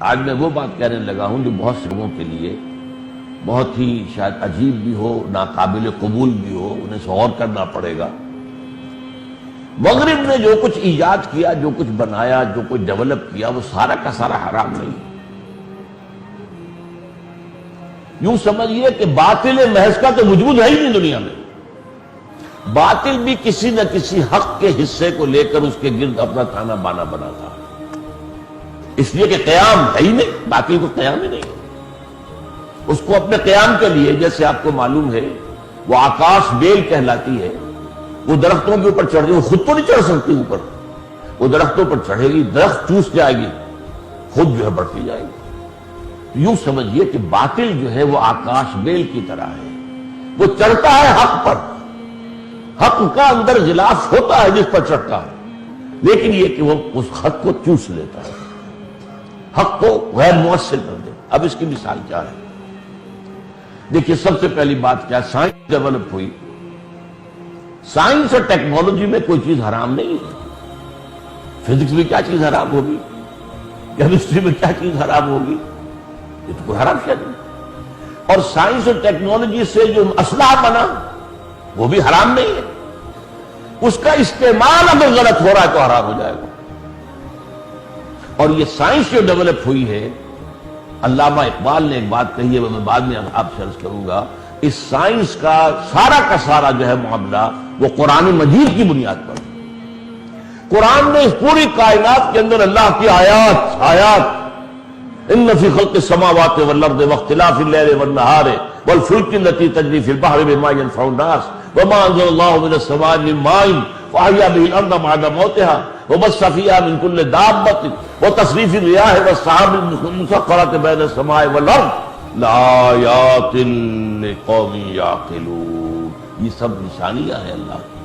آج میں وہ بات کہنے لگا ہوں جو بہت سے لوگوں کے لیے بہت ہی شاید عجیب بھی ہو، ناقابل قبول بھی ہو، انہیں غور کرنا پڑے گا۔ مغرب نے جو کچھ ایجاد کیا، جو کچھ بنایا، جو کچھ ڈیولپ کیا، وہ سارا کا سارا حرام نہیں۔ یوں سمجھیے کہ باطل محض کا تو وجود ہے ہی نہیں دنیا میں۔ باطل بھی کسی نہ کسی حق کے حصے کو لے کر اس کے گرد اپنا تانا بانا بناتا ہے، اس لیے کہ قیام ہے ہی نہیں، باطل کو قیام ہی نہیں۔ اس کو اپنے قیام کے لیے، جیسے آپ کو معلوم ہے، وہ آکاش بیل کہلاتی ہے، وہ درختوں کے اوپر چڑھ گئی، وہ خود تو نہیں چڑھ سکتی اوپر، وہ درختوں پر چڑھے گی، درخت چوس جائے گی، خود جو ہے بڑھتی جائے گی۔ یوں سمجھیے کہ باطل جو ہے وہ آکاش بیل کی طرح ہے، وہ چڑھتا ہے حق پر، حق کا اندر غلاف ہوتا ہے جس پر چڑھتا ہے، لیکن یہ کہ وہ اس حق کو چوس لیتا ہے، حق کو غیر مؤثر کر دے۔ اب اس کی مثال کیا ہے؟ دیکھیے، سب سے پہلی بات کیا، سائنس ڈیولپ ہوئی۔ سائنس اور ٹیکنالوجی میں کوئی چیز حرام نہیں ہے۔ فزکس میں کیا چیز حرام ہوگی؟ کیمسٹری میں کیا چیز حرام ہوگی؟ یہ تو کوئی حرام شے نہیں۔ اور سائنس اور ٹیکنالوجی سے جو اسلحہ بنا وہ بھی حرام نہیں ہے، اس کا استعمال اگر غلط ہو رہا ہے تو حرام ہو جائے گا۔ اور یہ سائنس جو ڈیولپ ہوئی ہے، علامہ اقبال نے ایک بات کہی ہے، وہ میں بعد میں آپ سے عرض کروں گا، اس سائنس کا سارا جو ہے معاملہ وہ قرآن مجید کی بنیاد پر۔ قرآن نے اس پوری کائنات کے اندر اللہ کی آیات ان فی خلق السماوات والارض واختلاف اللیل والنہار والفلک التی تجری فی البحر بما ینفع الناس وما انزل اللہ من السماء من ماء فاحیا بہ الارض بعد موتها وبث فیہا من کل دابۃ وتصریف الریاح والسحاب المسخرۃ بین السماء والارض لآیات لقوم یعقلون۔ یہ سب نشانیاں ہیں اللہ کی،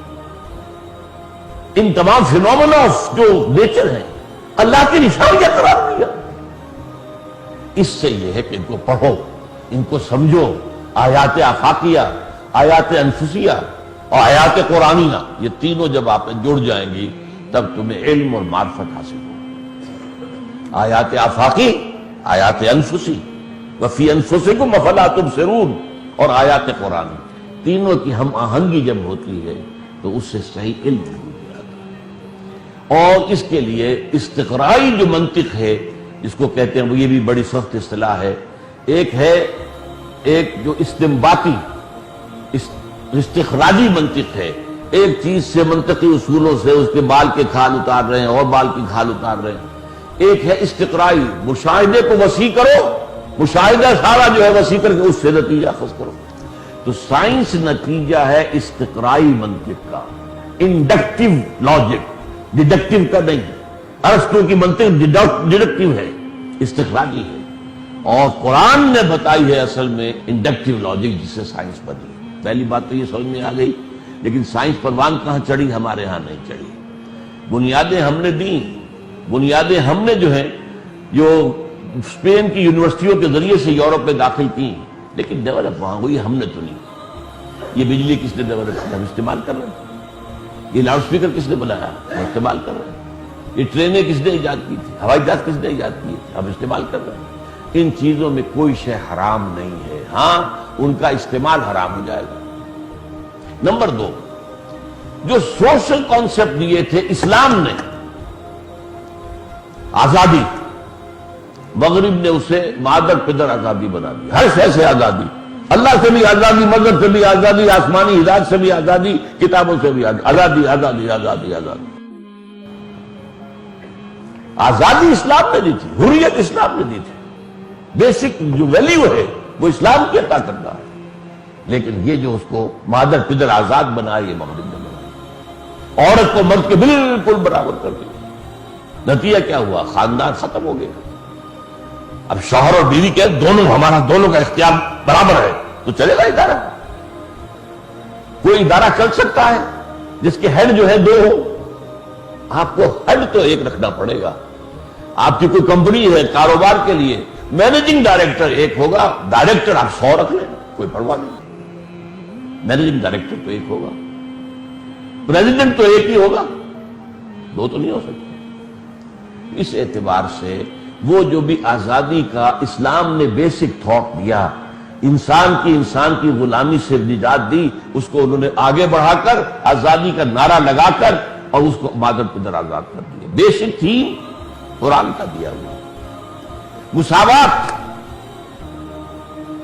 ان تمام فینومنا جو نیچر ہیں اللہ کی نشانیاں قرار دیا۔ اس سے یہ ہے کہ ان کو پڑھو، ان کو سمجھو، آیات آفاقیہ، آیات انفسیہ اور آیات قرآنیہ، یہ تینوں جب آپ جڑ جائیں گی تب تمہیں علم اور معرفت حاصل ہو۔ آیات آفاقی، آیات انفسی، وفی انفسکم افلا تبصرون، اور آیات قرآن، تینوں کی ہم آہنگی جب ہوتی ہے تو اس سے صحیح علم ہو جاتا ہے۔ اور اس کے لیے استقرائی جو منطق ہے جس کو کہتے ہیں، وہ یہ بھی بڑی سخت اصطلاح ہے۔ ایک جو استنباطی استخراجی منطق ہے، ایک چیز سے منطقی اصولوں سے اس کے بال کے کھال اتار رہے ہیں اور بال کی کھال اتار رہے ہیں۔ ایک ہے استقرائی، مشاہدے کو وسیع کرو، مشاہدہ سارا جو ہے وسیع کر کے اس سے نتیجہ اخذ کرو۔ تو سائنس نتیجہ ہے استقرائی منطق کا، انڈکٹیو لاجک، ڈیڈکٹیو کا نہیں۔ ارسطو کی منطق ڈیڈکٹیو ہے، استخراجی ہے، اور قرآن نے بتائی ہے اصل میں انڈکٹیو لاجک، جس سے سائنس بنی۔ پہلی بات تو یہ سمجھ میں آ گئی، لیکن سائنس پروان کہاں چڑھی؟ ہمارے ہاں نہیں چڑھی۔ بنیادیں ہم نے دیں، بنیادیں ہم نے جو ہے جو اسپین کی یونیورسٹیوں کے ذریعے سے یورپ میں داخل کی، لیکن ڈیولپ وہاں ہوئی، ہم نے تو نہیں۔ یہ بجلی کس نے ڈیولپ کی؟ ہم استعمال کر رہے ہیں۔ یہ لاؤڈ اسپیکر کس نے بنایا؟ ہم استعمال کر رہے ہیں۔ یہ ٹرینیں کس نے ایجاد کی تھی؟ ہوائی جہاز کس نے ایجاد کی تھی؟ ہم استعمال کر رہے ہیں۔ ان چیزوں میں کوئی شے حرام نہیں ہے، ہاں ان کا استعمال حرام ہو جائے گا۔ نمبر 2، جو سوشل کانسیپٹ دیے تھے اسلام نے، آزادی، مغرب نے اسے مادر پدر آزادی بنا دی، ہر شے سے آزادی، اللہ سے بھی آزادی، مذہب سے بھی آزادی، آسمانی ہدایت سے بھی آزادی، کتابوں سے بھی آزادی، آزادی آزادی آزادی۔ آزادی اسلام نے دی تھی، حریت اسلام نے دی تھی، بیسک جو ویلیو ہے وہ اسلام کی عطا کرتا ہے، لیکن یہ جو اس کو مادر پدر آزاد بنا، یہ مغرب نے بنا، عورت کو مرد کے بالکل برابر کر دیا۔ نتیجہ کیا ہوا؟ خاندان ختم ہو گیا۔ اب شوہر اور بیوی کے دونوں، ہمارا دونوں کا اختیار برابر ہے تو چلے گا ادارہ؟ کوئی ادارہ چل سکتا ہے جس کے ہیڈ جو ہے 2 ہو؟ آپ کو ہیڈ تو ایک رکھنا پڑے گا۔ آپ کی کوئی کمپنی ہے کاروبار کے لیے، مینیجنگ ڈائریکٹر ایک ہوگا، ڈائریکٹر آپ 100 رکھ لیں، کوئی پرواہ نہیں، مینیجنگ ڈائریکٹر تو ایک ہوگا، پریزیڈنٹ تو ایک ہی ہوگا، 2 تو نہیں ہو سکتے۔ اس اعتبار سے وہ جو بھی آزادی کا اسلام نے بیسک تھاٹ دیا، انسان کی غلامی سے نجات دی، اس کو انہوں نے آگے بڑھا کر آزادی کا نعرہ لگا کر اور اس کو مادر پدر آزاد کر دیا۔ بیسک تھی قرآن کا دیا ہوا مساوات،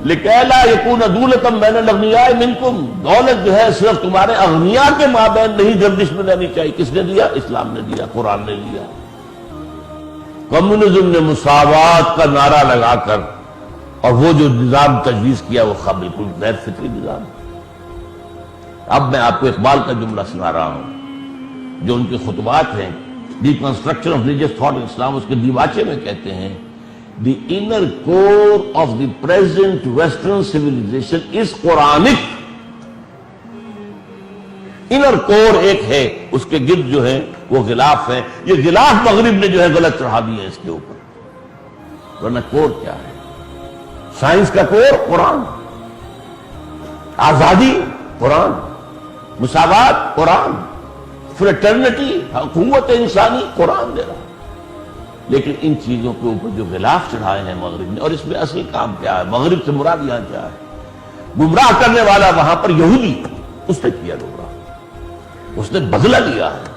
لِكَيْ لَا يَكُونَ دُولَةً بَيْنَ الْأَغْنِيَاءِ مِنْكُمْ، دولت جو ہے صرف تمہارے اغنیاء کے مابین نہیں گردش میں رہنی چاہیے۔ کس نے دیا؟ اسلام نے دیا، قرآن نے دیا۔ کمیونزم نے مساوات کا نعرہ لگا کر اور وہ جو نظام تجویز کیا وہ بالکل غیر فطری نظام۔ اب میں آپ کو اقبال کا جملہ سنا رہا ہوں جو ان کے خطبات ہیں، the construction of religious thought in Islam, اس کے دیواچے میں کہتے ہیں The inner core of the present Western civilization is Quranic. Inner core ایک ہے، اس کے گرد جو ہے وہ غلاف ہے، یہ غلاف مغرب نے جو ہے غلط چڑھا دیے ہیں اس کے اوپر، ورنہ کور کیا ہے؟ سائنس کا کور قرآن، آزادی قرآن، مساوات قرآن، فریٹرنٹی قوت انسانی قرآن دے رہا ہے۔ لیکن ان چیزوں کے اوپر جو غلاف چڑھائے ہیں مغرب نے، اور اس میں اصل کام کیا ہے؟ مغرب سے مراد یہاں کیا ہے؟ گمراہ کرنے والا وہاں پر یہودی، اس نے کیا گمراہ، اس نے بدلہ لیا ہے۔